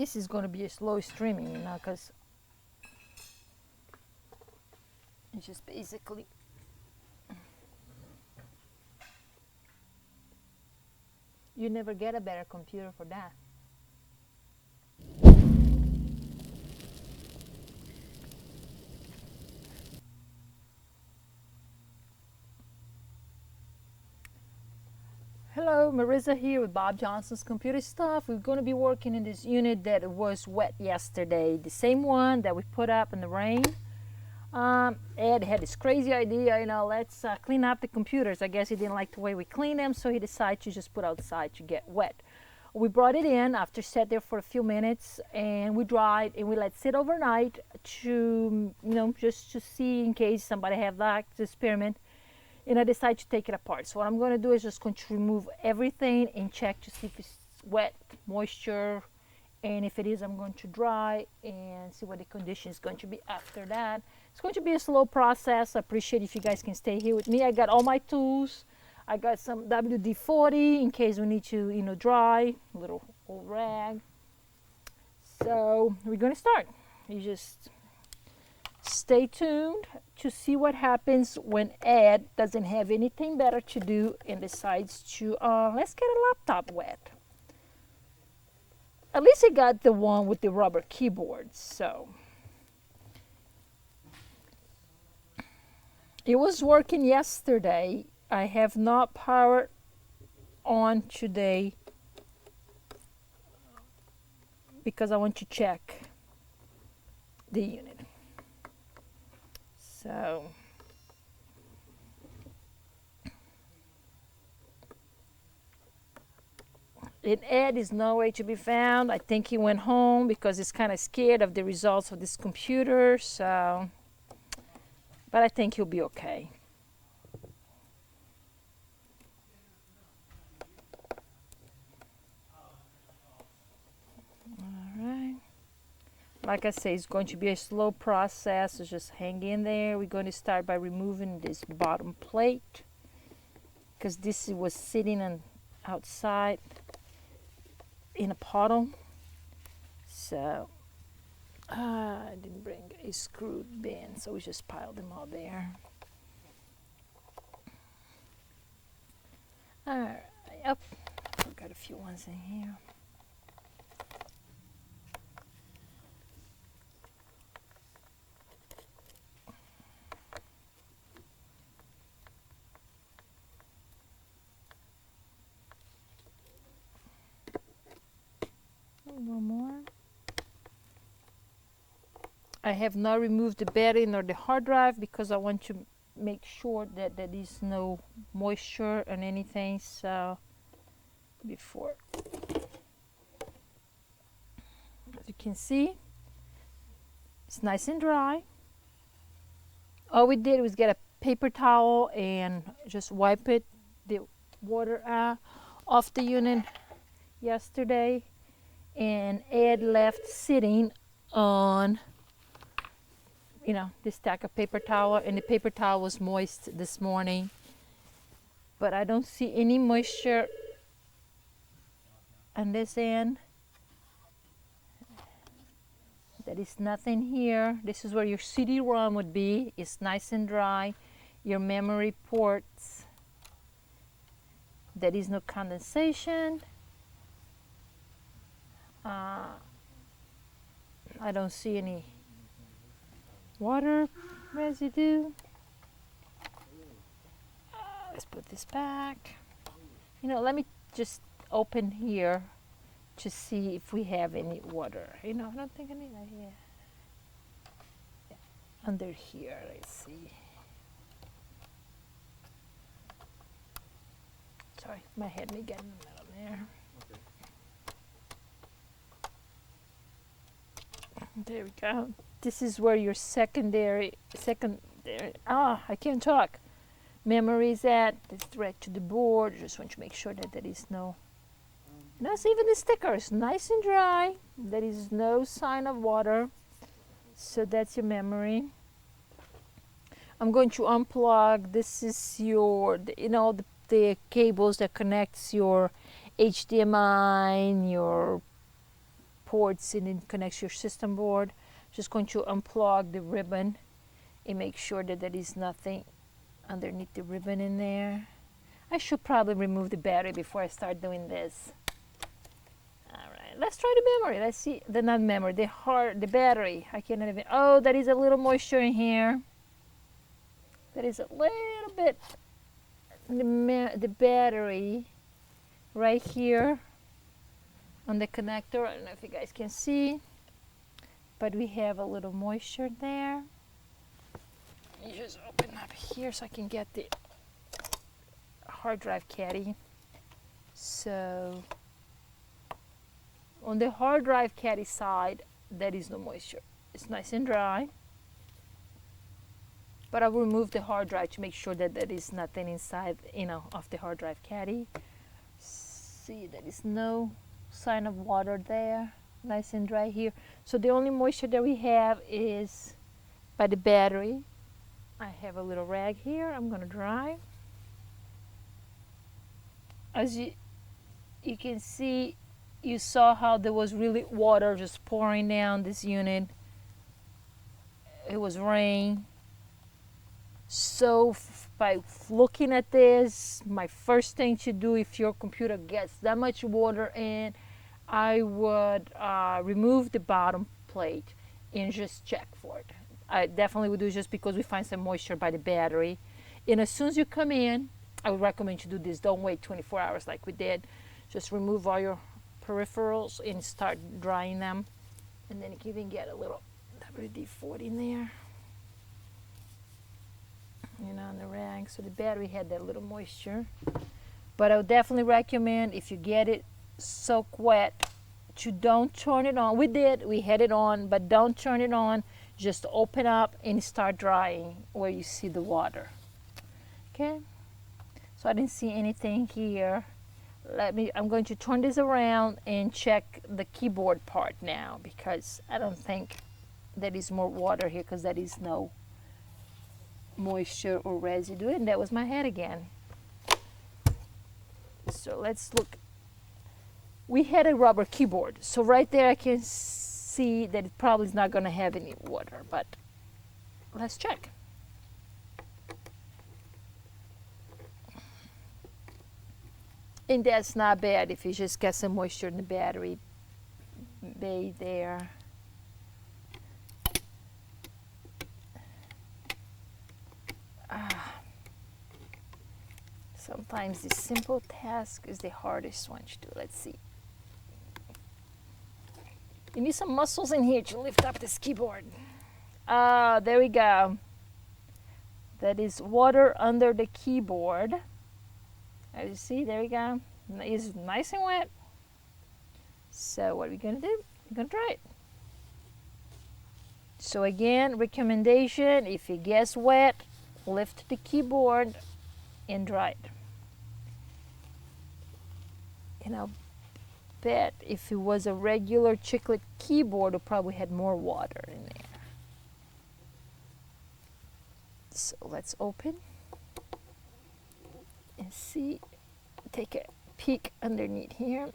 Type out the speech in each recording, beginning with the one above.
This is going to be a slow streaming, you know, because it's just basically you never get a better computer for that. Hello, Marissa here with Bob Johnson's Computer Stuff. We're going to be working in this unit that was wet yesterday, the same one that we put up in the rain. Ed had this crazy idea, you know, let's clean up the computers. I guess he didn't like the way we clean them, so he decided to just put outside to get wet. We brought it in after sat there for a few minutes, and we dried and we let it sit overnight to, you know, just to see in case somebody have that experiment. And I decided to take it apart. So what I'm going to do is just going to remove everything and check to see if it's wet, moisture, and if it is, I'm going to dry and see what the condition is going to be after that. It's going to be a slow process. I appreciate if you guys can stay here with me. I got all my tools. I got some WD-40 in case we need to, you know, dry, a little old rag. So we're going to start. You just stay tuned to see what happens when Ed doesn't have anything better to do and decides to, let's get a laptop wet. At least he got the one with the rubber keyboard, so. It was working yesterday. I have not powered on today because I want to check the unit. So and Ed is nowhere to be found. I think he went home because he's kind of scared of the results of this computer. So, but I think he'll be okay. All right. Like I say, it's going to be a slow process, so just hang in there. We're going to start by removing this bottom plate because this was sitting on outside in a puddle. So I didn't bring a screwed bin, so we just piled them all there. All right, yep, I've got a few ones in here. A little more. I have not removed the battery nor the hard drive because I want to make sure that there is no moisture and anything. So before, as you can see, it's nice and dry. All we did was get a paper towel and just wipe it, the water off the unit yesterday. And Ed left sitting on, you know, this stack of paper towel, and the paper towel was moist this morning, but I don't see any moisture on this end. There is nothing here. This is where your CD-ROM would be. It's nice and dry. Your memory ports, there is no condensation. I don't see any water residue. Let's put this back. You know, let me just open here to see if we have any water. You know, I don't think I need that here. Yeah. Under here, let's see. Sorry, my head may get in the middle there. There we go. This is where your secondary, I can't talk. Memory is at. It's direct to the board. Just want to make sure that there is no, that's even the sticker is nice and dry. There is no sign of water. So that's your memory. I'm going to unplug. This is your, you know, the cables that connects your HDMI, your ports and it connects your system board. Just going to unplug the ribbon and make sure that there is nothing underneath the ribbon in there. I should probably remove the battery before I start doing this. All right, let's try the memory. Let's see, not memory, the battery. I cannot even, oh, there is a little moisture in here. There is a little bit, the battery right here on the connector. I don't know if you guys can see, but we have a little moisture there. Let me just open up here so I can get the hard drive caddy. So on the hard drive caddy side, there is no moisture. It's nice and dry. But I will remove the hard drive to make sure that there is nothing inside, of the hard drive caddy. See, there is no sign of water there. Nice and dry here. So the only moisture that we have is by the battery. I have a little rag here. I'm gonna dry. As you can see, you saw how there was really water just pouring down this unit. It was rain. So by looking at this, my first thing to do if your computer gets that much water in, I would remove the bottom plate and just check for it. I definitely would do, just because we find some moisture by the battery. And as soon as you come in, I would recommend you do this. Don't wait 24 hours like we did. Just remove all your peripherals and start drying them. And then you can even get a little WD-40 in there, on the rag. So the battery had that little moisture. But I would definitely recommend, if you get it soak wet, to don't turn it on. We had it on, but don't turn it on. Just open up and start drying where you see the water. Okay, so I didn't see anything here. I'm going to turn this around and check the keyboard part now, because I don't think there is more water here, because there is no moisture or residue. And that was my head again. So let's look. We had a rubber keyboard, so right there I can see that it probably is not going to have any water, but let's check. And that's not bad if you just get some moisture in the battery bay there. Sometimes the simple task is the hardest one to do. Let's see. You need some muscles in here to lift up this keyboard. There we go. That is water under the keyboard. As you see, there we go. It's nice and wet. So what are we going to do? We're going to dry it. So again, recommendation, if it gets wet, lift the keyboard and dry it. And I'll bet if it was a regular chiclet keyboard, it probably had more water in there. So let's open and see, take a peek underneath here.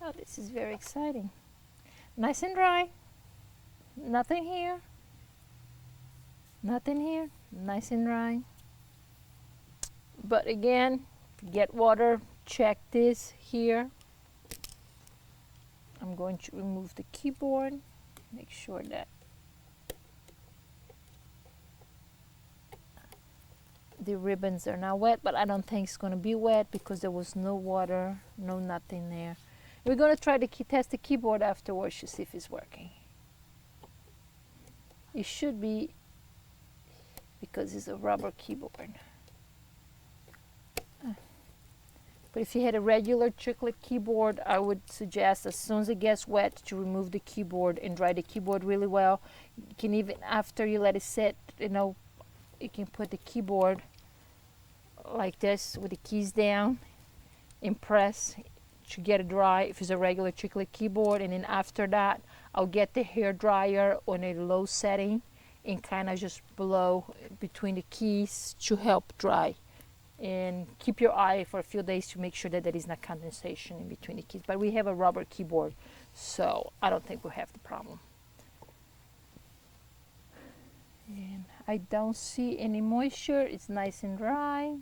Oh, this is very exciting. Nice and dry. Nothing here. Nothing here. Nice and dry. But again, if you get water, check this here. I'm going to remove the keyboard. Make sure that the ribbons are not wet, but I don't think it's going to be wet because there was no water, no nothing there. We're going to try to test the keyboard afterwards to see if it's working. It should be, because it's a rubber keyboard. But if you had a regular chiclet keyboard, I would suggest as soon as it gets wet to remove the keyboard and dry the keyboard really well. You can even, after you let it sit, you can put the keyboard like this with the keys down and press to get it dry if it's a regular chiclet keyboard. And then after that, I'll get the hair dryer on a low setting and kind of just blow between the keys to help dry. And keep your eye for a few days to make sure that there is not condensation in between the keys. But we have a rubber keyboard, so I don't think we'll have the problem. And I don't see any moisture. It's nice and dry.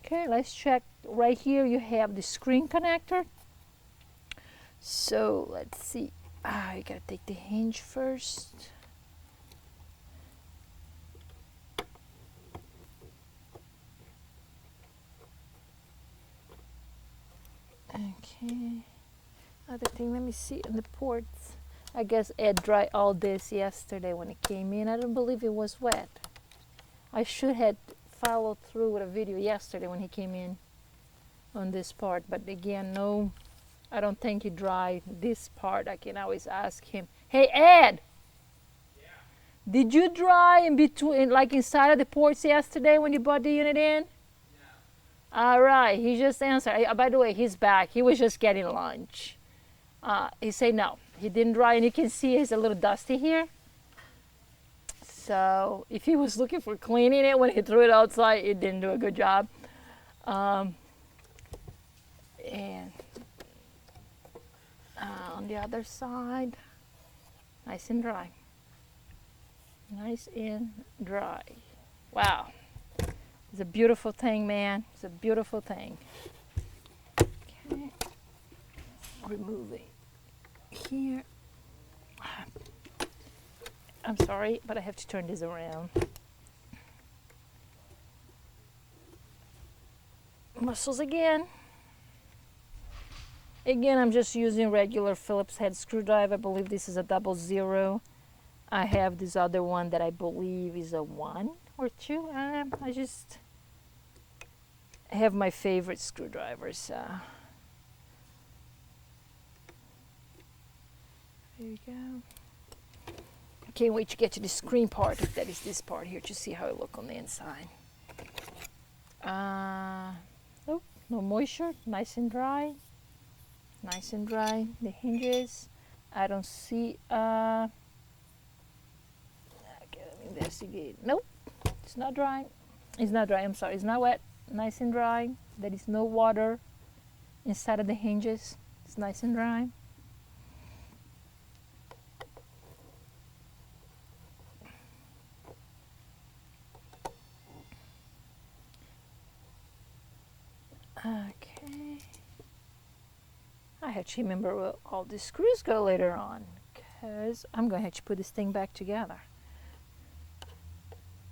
Okay, let's check. Right here you have the screen connector. So let's see. I gotta take the hinge first. Okay. Other thing, let me see on the ports. I guess Ed dried all this yesterday when it came in. I don't believe it was wet. I should have followed through with a video yesterday when he came in on this part, but again, no, I don't think he dried this part. I can always ask him, hey Ed, yeah, did you dry in between, like inside of the ports yesterday when you brought the unit in? All right, he just answered. By the way, he's back. He was just getting lunch. He said no, he didn't dry, and you can see it's a little dusty here. So if he was looking for cleaning it when he threw it outside, it didn't do a good job. And on the other side, nice and dry. Nice and dry. Wow. It's a beautiful thing, man. It's a beautiful thing. Okay. Removing here. I'm sorry, but I have to turn this around. Muscles again. Again, I'm just using regular Phillips head screwdriver. I believe this is a 00. I have this other one that I believe is a 1 or 2. I just have my favorite screwdrivers. There you go. I can't wait to get to the screen part, if that is this part here, to see how it looks on the inside. Oh, no moisture, nice and dry. Nice and dry. The hinges, I don't see. Okay, let me investigate. Nope, it's not dry. It's not dry. I'm sorry. It's not wet. Nice and dry. There is no water inside of the hinges. It's nice and dry. Okay. I have to remember where all the screws go later on, because I'm going to have to put this thing back together.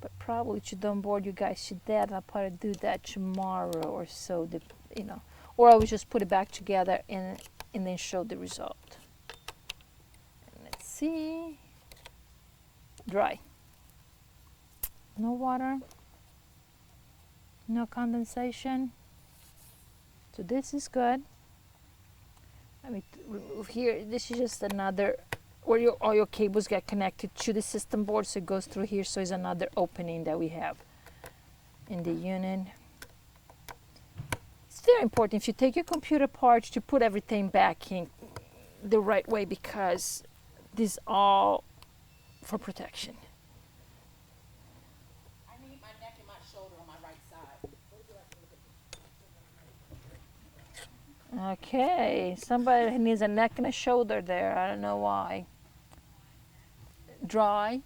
But probably to don't bore you guys to death, I'll probably do that tomorrow or so, you know, or I will just put it back together and then show the result. And let's see. Dry. No water. No condensation. So this is good. Let me remove here. This is just another where all your cables get connected to the system board, so it goes through here. So it's another opening that we have in the unit. It's very important if you take your computer apart to put everything back in the right way, because this is all for protection. I need my neck and my shoulder on my right side. Okay, somebody needs a neck and a shoulder there. I don't know why. Dry.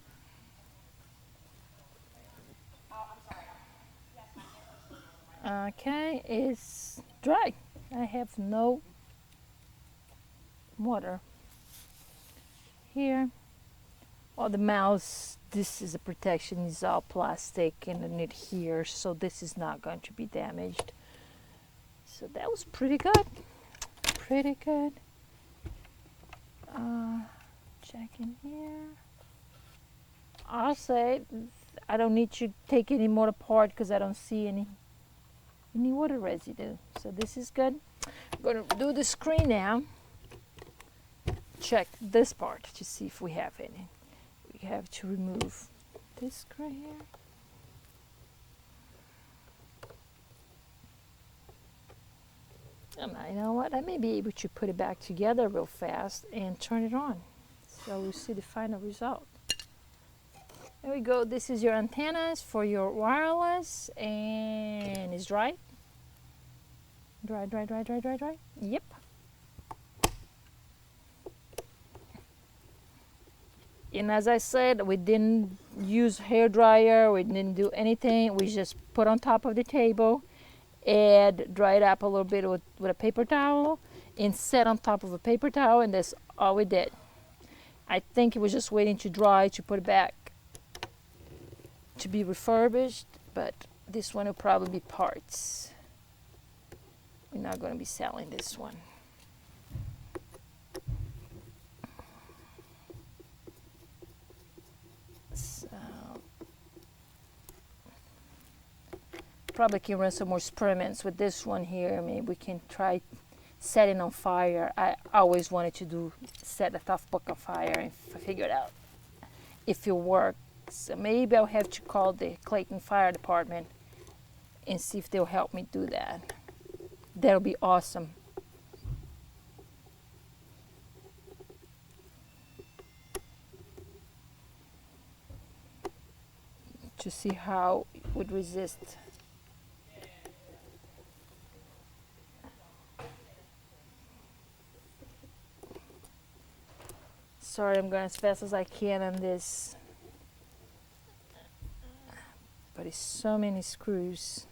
Okay, it's dry. I have no water here. Well, the mouse, this is a protection, it's all plastic underneath here, so this is not going to be damaged. So that was pretty good. Pretty good. Check in here. I'll say I don't need to take any more apart because I don't see any water residue. So this is good. I'm going to do the screen now. Check this part to see if we have any. We have to remove this screw here. You know what? I may be able to put it back together real fast and turn it on. So we'll see the final result. There we go. This is your antennas for your wireless, and it's dry. Dry, dry, dry, dry, dry, dry. Yep. And as I said, we didn't use hair dryer. We didn't do anything. We just put on top of the table, and dry it up a little bit with a paper towel, and set on top of a paper towel, and that's all we did. I think it was just waiting to dry to put it back to be refurbished, but this one will probably be parts. We're not going to be selling this one. So probably can run some more experiments with this one here. Maybe we can try setting on fire. I always wanted to set a tough book on fire and figure it out if it works. So maybe I'll have to call the Clayton Fire Department and see if they'll help me do that. That'll be awesome. To see how it would resist. Sorry, I'm going as fast as I can on this. But it's so many screws.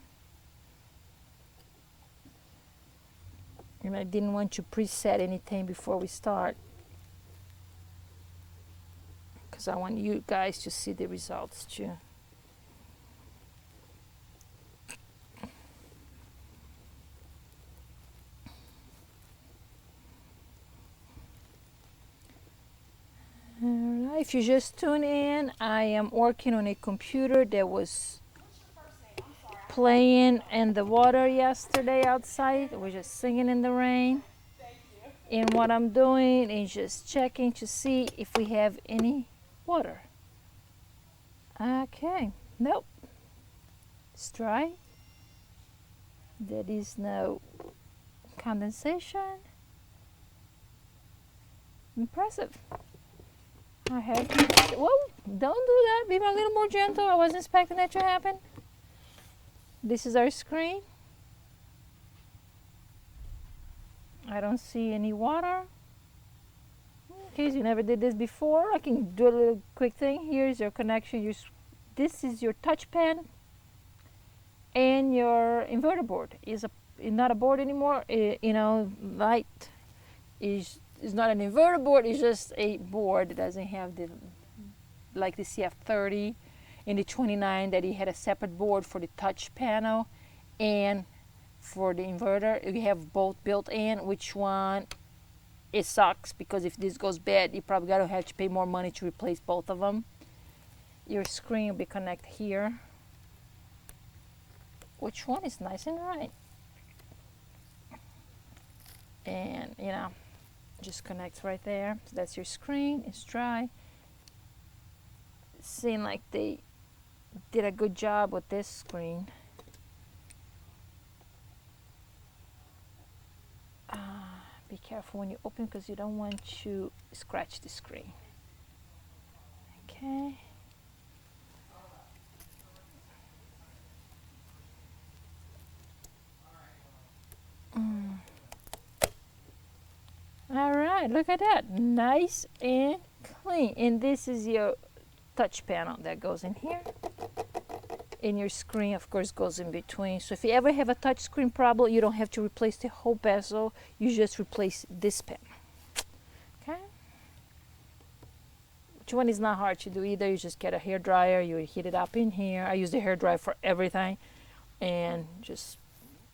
And I didn't want to preset anything before we start, because I want you guys to see the results too. Alright, if you just tune in, I am working on a computer that was playing in the water yesterday outside. We're just singing in the rain. And what I'm doing is just checking to see if we have any water. Okay, nope. It's dry. There is no condensation. Impressive. I have to, whoa, don't do that. Be a little more gentle. I wasn't expecting that to happen. This is our screen. I don't see any water. In case you never did this before, I can do a little quick thing. Here's your connection. This is your touch pen, and your inverter board is not a board anymore. Light is not an inverter board. It's just a board that doesn't have like the CF30 and the 29 that it had a separate board for the touch panel and for the inverter. We have both built in. Which one? It sucks, because if this goes bad, you probably gotta have to pay more money to replace both of them. Your screen will be connected here. Which one is nice and right? And just connects right there. So that's your screen. It's dry. Seems like they did a good job with this screen. Be careful when you open, because you don't want to scratch the screen. Okay. All right, look at that. Nice and clean. And this is your touch panel that goes in here. And your screen, of course, goes in between. So if you ever have a touch screen problem, you don't have to replace the whole bezel. You just replace this panel. Okay? Which one is not hard to do either. You just get a hair dryer, you heat it up in here. I use the hair dryer for everything, and just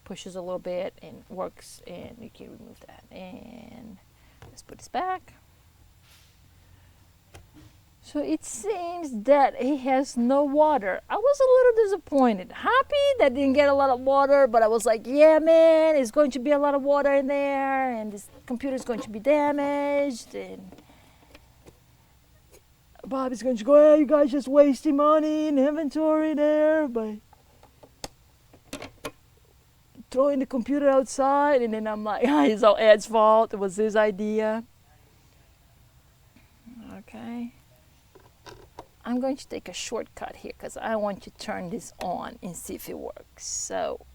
pushes a little bit and works, and you can remove that. And let's put this back. So it seems that he has no water. I was a little disappointed. Happy that didn't get a lot of water, but I was like, yeah, man, it's going to be a lot of water in there, and this computer is going to be damaged, and Bob is going to go, hey, you guys just wasting money in inventory there by throwing the computer outside, and then I'm like, it's all Ed's fault. It was his idea. Okay. I'm going to take a shortcut here because I want to turn this on and see if it works. So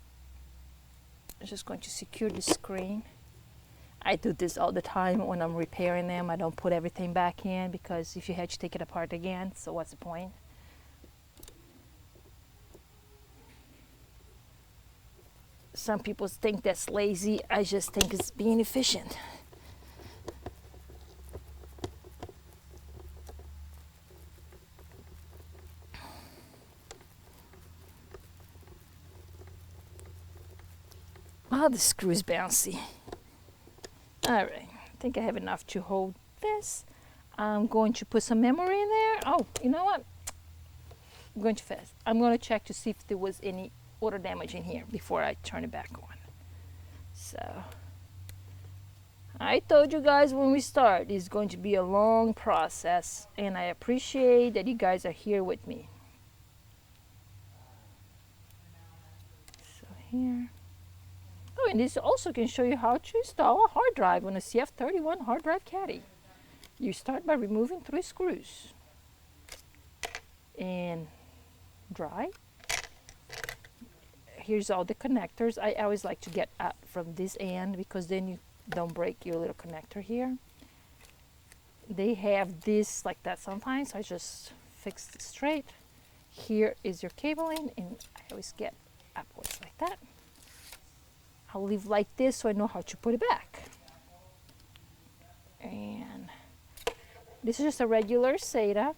I'm just going to secure the screen. I do this all the time when I'm repairing them. I don't put everything back in because if you had to take it apart again, so what's the point? Some people think that's lazy. I just think it's being efficient. Oh, the screw's bouncy. All right, I think I have enough to hold this. I'm going to put some memory in there. Oh, you know what? I'm going too fast. I'm going to check to see if there was any water damage in here before I turn it back on. So, I told you guys when we start, it's going to be a long process, and I appreciate that you guys are here with me. So here. Oh, and this also can show you how to install a hard drive on a CF31 hard drive caddy. You start by removing 3 screws and dry. Here's all the connectors. I always like to get out from this end because then you don't break your little connector here. They have this like that sometimes. I just fix it straight. Here is your cabling, and I always get upwards like that. I'll leave like this so I know how to put it back. And this is just a regular SATA.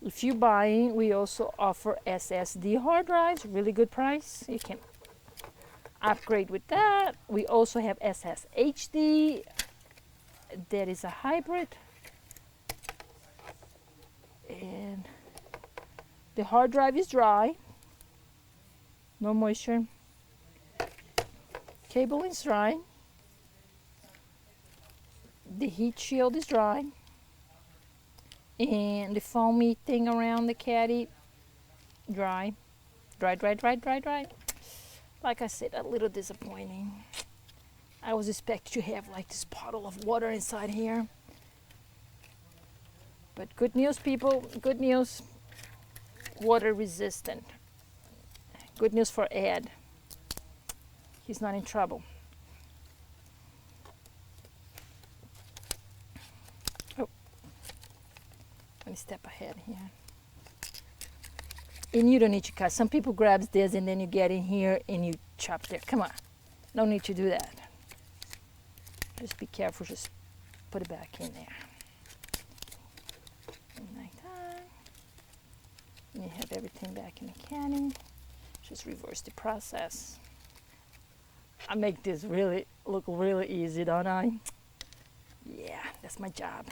If you're buying, we also offer SSD hard drives, really good price. You can upgrade with that. We also have SSHD. That is a hybrid. And the hard drive is dry. No moisture. Cable is dry. The heat shield is dry. And the foamy thing around the caddy, dry. Dry, dry, dry, dry, dry. Like I said, a little disappointing. I was expecting to have like this bottle of water inside here. But good news, people, good news. Water resistant. Good news for Ed. He's not in trouble. Oh, let me step ahead here. And you don't need to cut. Some people grab this and then you get in here and you chop there. Come on, no need to do that. Just be careful, just put it back in there. Like that. And you have everything back in the caddy. Just reverse the process. I make this really look really easy, don't I? Yeah, that's my job.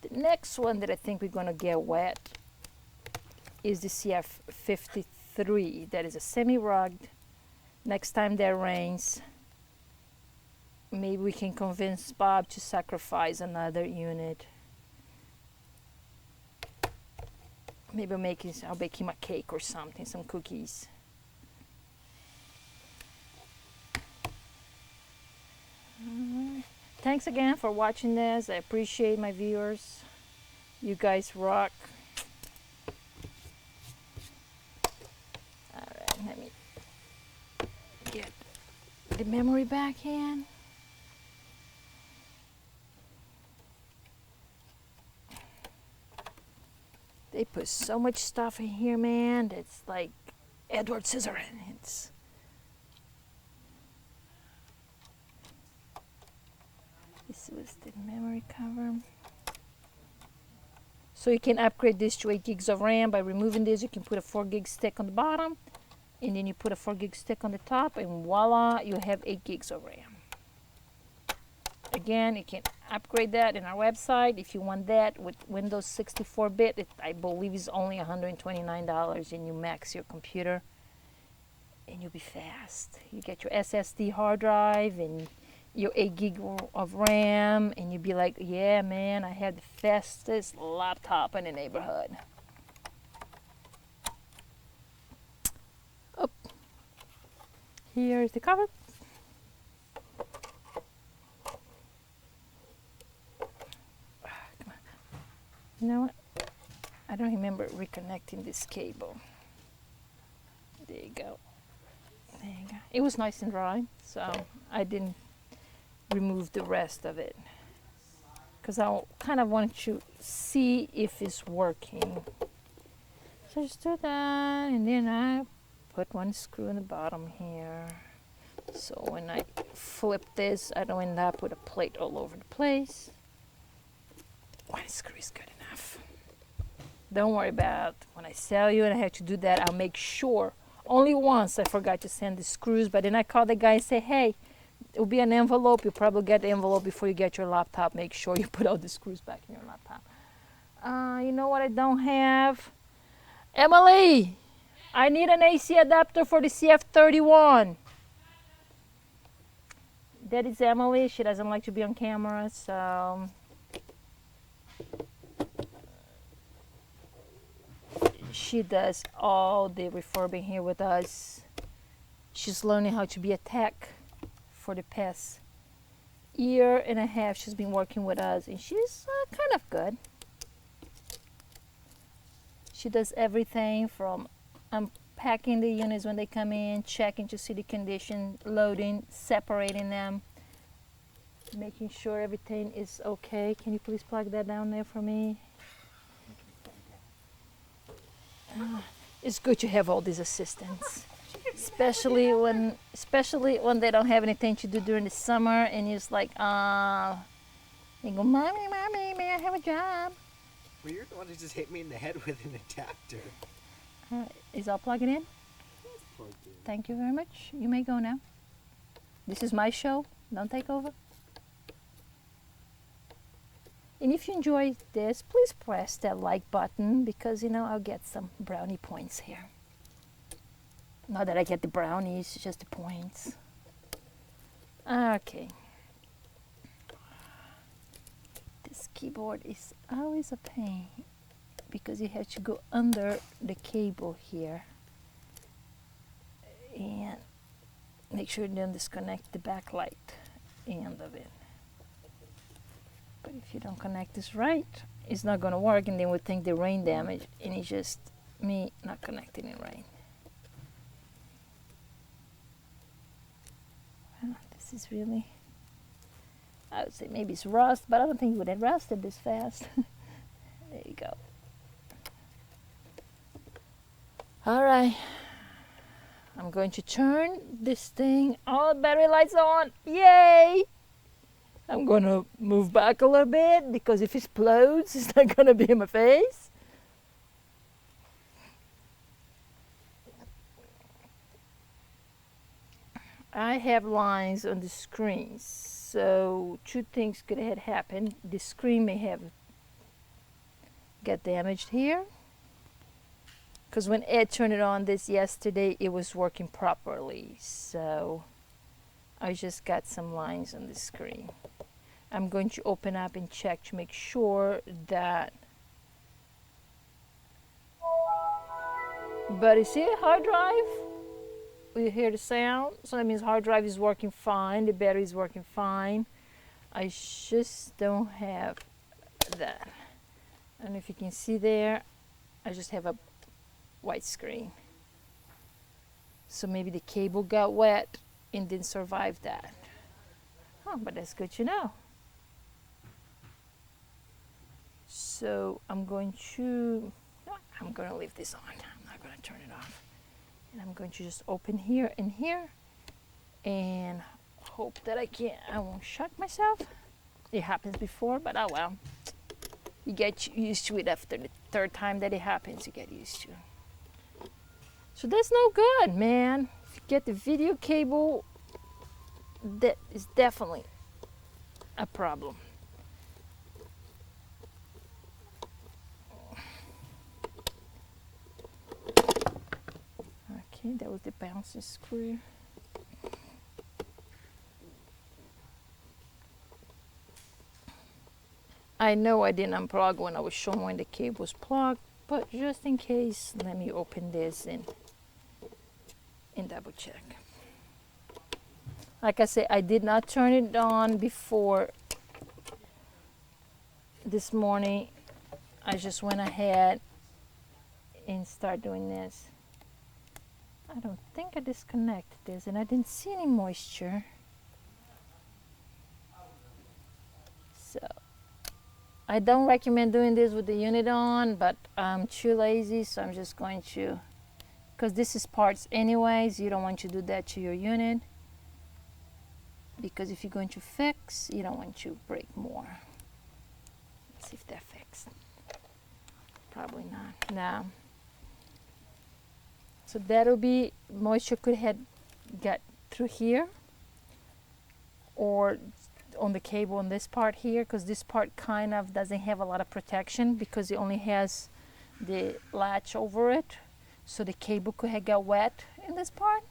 The next one that I think we're gonna get wet is the CF53. That is a semi-rugged. Next time that rains, maybe we can convince Bob to sacrifice another unit. Maybe I'll bake him a cake or something, some cookies. Thanks again for watching this. I appreciate my viewers. You guys rock. Alright, let me get the memory back in. They put so much stuff in here, man. It's like Edward Scissorhands. This was the memory cover. So you can upgrade this to 8 gigs of RAM by removing this. You can put a 4 gig stick on the bottom, and then you put a 4 gig stick on the top, and voila, you have 8 gigs of RAM. Again, you can upgrade that in our website. If you want that with Windows 64-bit, I believe is only $129, and you max your computer, and you'll be fast. You get your SSD hard drive and your 8 gig of RAM, and you'll be like, yeah, man, I have the fastest laptop in the neighborhood. Here is the cover. You know what? I don't remember reconnecting this cable. There you go. There you go. It was nice and dry, so I didn't remove the rest of it because I kind of want to see if it's working. So just do that, and then I put one screw in the bottom here. So when I flip this, I don't end up with a plate all over the place. One screw is good enough. Don't worry about when I sell you and I have to do that. I'll make sure. Only once I forgot to send the screws, but then I called the guy and say, hey, it'll be an envelope. You'll probably get the envelope before you get your laptop. Make sure you put all the screws back in your laptop. You know what I don't have? Emily, I need an AC adapter for the CF31. That is Emily. She doesn't like to be on camera, so she does all the refurbing here with us. She's learning how to be a tech for the past year and a half. She's been working with us, and she's kind of good. She does everything from unpacking the units when they come in, checking to see the condition, loading, separating them, making sure everything is okay. Can you please plug that down there for me? It's good to have all these assistants, especially when they don't have anything to do during the summer, and you're just like, they go, mommy, may I have a job? Well, you're the one who just hit me in the head with an adapter. Is all plugging in? Plugged in. Thank you very much. You may go now. This is my show. Don't take over. And if you enjoyed this, please press that like button because, I'll get some brownie points here. Not that I get the brownies, just the points. Okay. This keyboard is always a pain because you have to go under the cable here and make sure you don't disconnect the backlight end of it. But if you don't connect this right, it's not going to work, and then we think the rain damage, and it's just me not connecting it right. Well, this is really, I would say maybe it's rust, but I don't think it would have rusted this fast. There you go. All right. I'm going to turn this thing, all the battery lights on. Yay! I'm going to move back a little bit because if it explodes, it's not going to be in my face. I have lines on the screen, so two things could have happened. The screen may have got damaged here because when Ed turned it on this yesterday, it was working properly. So I just got some lines on the screen. I'm going to open up and check to make sure that. But you see a hard drive? You hear the sound? So that means hard drive is working fine. The battery is working fine. I just don't have that. I don't know if you can see there. I just have a white screen. So maybe the cable got wet and didn't survive that. Oh, but that's good to know. So I'm going to leave this on. I'm not going to turn it off. And I'm going to just open here and here and hope that I won't shock myself. It happens before, but oh well. You get used to it after the third time that it happens, you get used to it. So that's no good, man. If you get the video cable, that is definitely a problem. Okay, that was the bouncing screw. I know I didn't unplug when I was showing when the cable was plugged, but just in case, let me open this and double check. Like I said, I did not turn it on before this morning. I just went ahead and start doing this. I don't think I disconnected this, and I didn't see any moisture. So I don't recommend doing this with the unit on, but I'm too lazy, so I'm just going to, because this is parts anyways, you don't want to do that to your unit, because if you're going to fix, you don't want to break more. Let's see if they're fixed. Probably not. No. So that'll be, moisture could have got through here or on the cable on this part here, because this part kind of doesn't have a lot of protection because it only has the latch over it. So the cable could have got wet in this part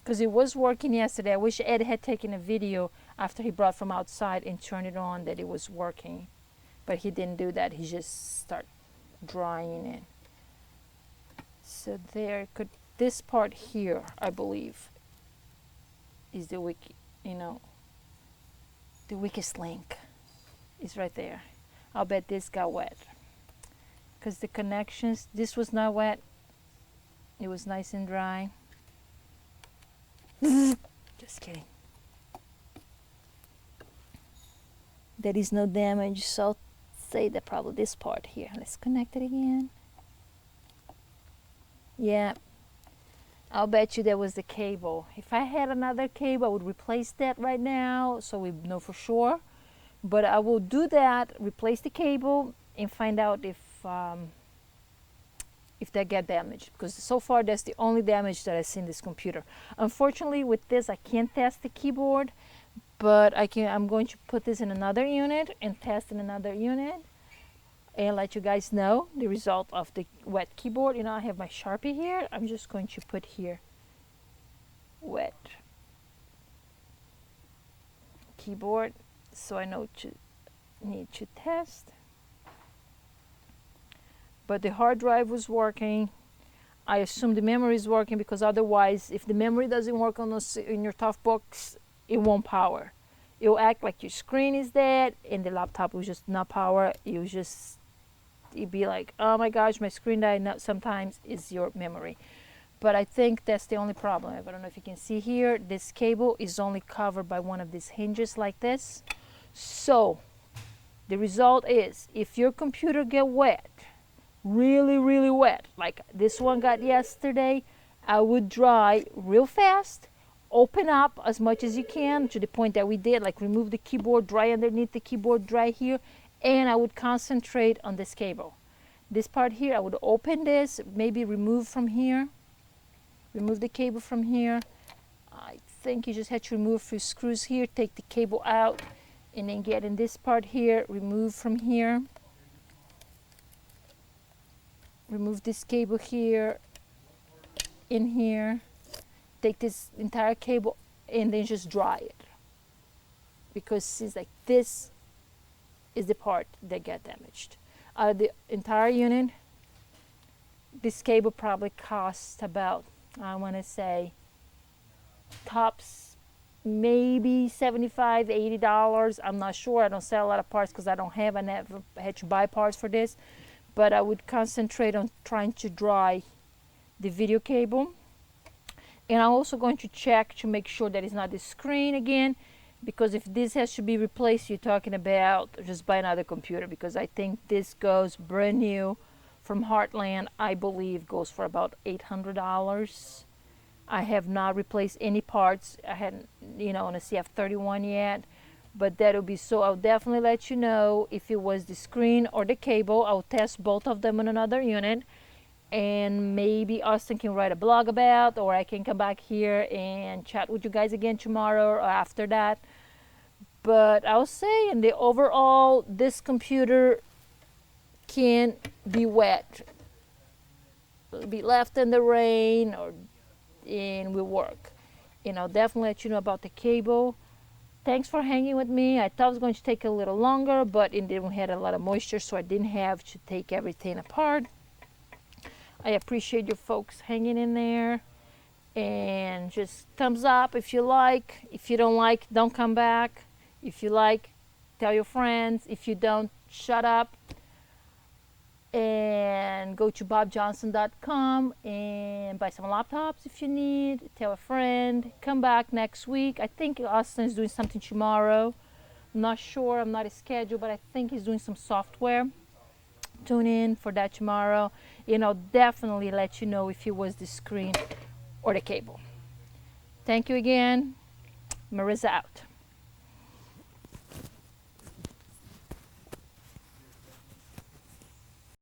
because it was working yesterday. I wish Ed had taken a video after he brought from outside and turned it on that it was working, but he didn't do that. He just started drying it. So there could, this part here, I believe, is the weak, the weakest link is right there. I'll bet this got wet because the connections, this was not wet. It was nice and dry. Just kidding. There is no damage, so I'll say that probably this part here. Let's connect it again. Yeah, I'll bet you that was the cable. If I had another cable, I would replace that right now so we know for sure. But I will do that, replace the cable, and find out if that got damaged. Because so far, that's the only damage that I see in this computer. Unfortunately, with this, I can't test the keyboard, but I'm going to put this in another unit and test in another unit and let you guys know the result of the wet keyboard. I have my Sharpie here. I'm just going to put here wet keyboard so I know need to test. But the hard drive was working. I assume the memory is working because otherwise, if the memory doesn't work on in your Toughbooks, it won't power. It'll act like your screen is dead and the laptop will just not power. It'd be like, oh my gosh, my screen died. No, sometimes it's your memory. But I think that's the only problem. I don't know if you can see here, this cable is only covered by one of these hinges like this. So the result is, if your computer get wet, really, really wet, like this one got yesterday, I would dry real fast, open up as much as you can to the point that we did, like remove the keyboard, dry underneath the keyboard, dry here, and I would concentrate on this cable. This part here, I would open this, maybe remove from here, remove the cable from here. I think you just have to remove a few screws here, take the cable out, and then get in this part here, remove from here. Remove this cable here, in here, take this entire cable and then just dry it. Because it's like this is the part that got damaged. Out of the entire unit, this cable probably cost about, I want to say, tops maybe $75, $80. I'm not sure. I don't sell a lot of parts because I never had to buy parts for this. But I would concentrate on trying to dry the video cable. And I'm also going to check to make sure that it's not the screen again, because if this has to be replaced, you're talking about just buy another computer, because I think this goes brand new from Heartland, I believe goes for about $800. I have not replaced any parts. I hadn't, on a CF31 yet. But that'll be, so I'll definitely let you know if it was the screen or the cable. I'll test both of them on another unit, and maybe Austin can write a blog about, or I can come back here and chat with you guys again tomorrow or after that. But I'll say in the overall, this computer can be wet, be left in the rain, and will work. I'll definitely let you know about the cable. Thanks for hanging with me. I thought it was going to take a little longer, but it didn't had a lot of moisture, so I didn't have to take everything apart. I appreciate you folks hanging in there. And just thumbs up if you like. If you don't like, don't come back. If you like, tell your friends. If you don't, shut up. And go to bobjohnson.com and buy some laptops if you need. Tell a friend. Come back next week. I think Austin is doing something tomorrow. I'm not sure. I'm not scheduled, but I think he's doing some software. Tune in for that tomorrow. And I'll definitely let you know if it was the screen or the cable. Thank you again. Marissa out.